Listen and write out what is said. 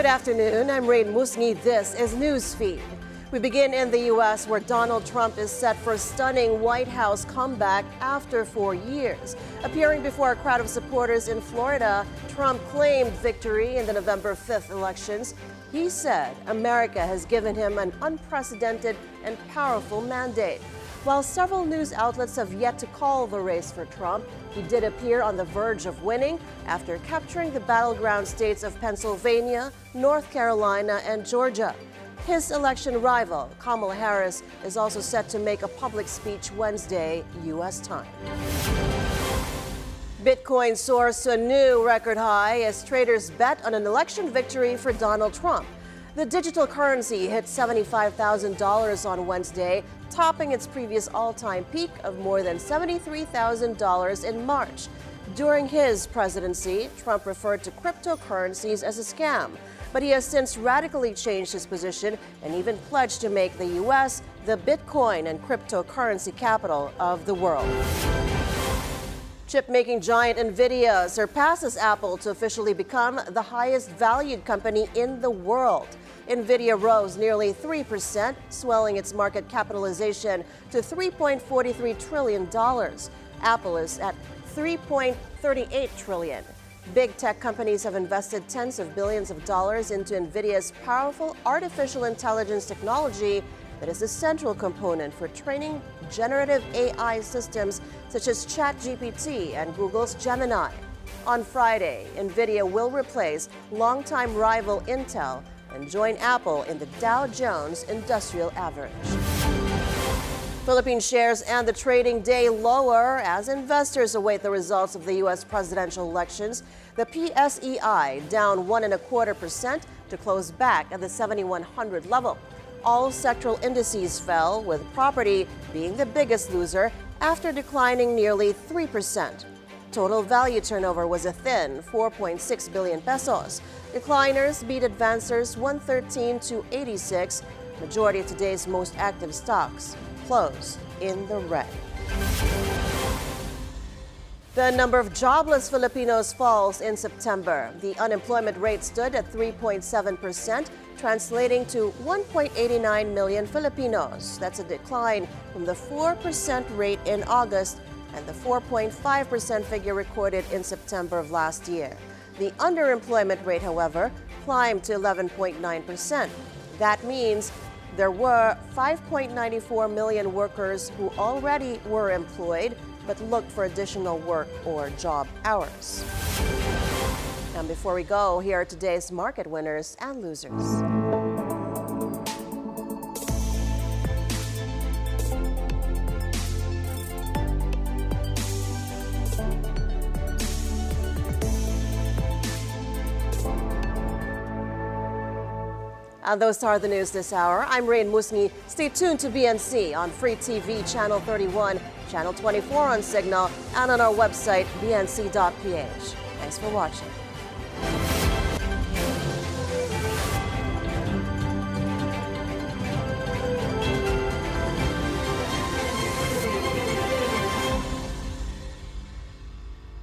Good afternoon. I'm Raine Musñgi. This is Newsfeed. We begin in the U.S., where Donald Trump is set for a stunning White House comeback after 4 years. Appearing before a crowd of supporters in Florida, Trump claimed victory in the November 5th elections. He said America has given him an unprecedented and powerful mandate. While several news outlets have yet to call the race for Trump, he did appear on the verge of winning after capturing the battleground states of Pennsylvania, North Carolina, and Georgia. His election rival, Kamala Harris, is also set to make a public speech Wednesday, U.S. time. Bitcoin soars to a new record high as traders bet on an election victory for Donald Trump. The digital currency hit $75,000 on Wednesday, topping its previous all-time peak of more than $73,000 in March. During his presidency, Trump referred to cryptocurrencies as a scam, but he has since radically changed his position and even pledged to make the U.S. the Bitcoin and cryptocurrency capital of the world. Chip-making giant Nvidia surpasses Apple to officially become the highest valued company in the world. Nvidia rose nearly 3%, swelling its market capitalization to $3.43 trillion. Apple is at $3.38 trillion. Big tech companies have invested tens of billions of dollars into Nvidia's powerful artificial intelligence technology that is a central component for training generative AI systems such as ChatGPT and Google's Gemini. On Friday, Nvidia will replace longtime rival Intel and join Apple in the Dow Jones Industrial Average. Philippine shares end the trading day lower as investors await the results of the U.S. presidential elections. The PSEi down 1.25% to close back at the 7,100 level. All sectoral indices fell, with property being the biggest loser after declining nearly 3%. Total value turnover was a thin 4.6 billion pesos. Decliners beat advancers 113 to 86. Majority of today's most active stocks closed in the red. The number of jobless Filipinos falls in September. The unemployment rate stood at 3.7%, translating to 1.89 million Filipinos. That's a decline from the 4% rate in August and the 4.5% figure recorded in September of last year. The underemployment rate, however, climbed to 11.9%. That means there were 5.94 million workers who already were employed but looked for additional work or job hours. And before we go, here are today's market winners and losers. And those are the news this hour. I'm Raine Musñgi. Stay tuned to BNC on Free TV, Channel 31, Channel 24 on Cignal, and on our website, bnc.ph. Thanks for watching.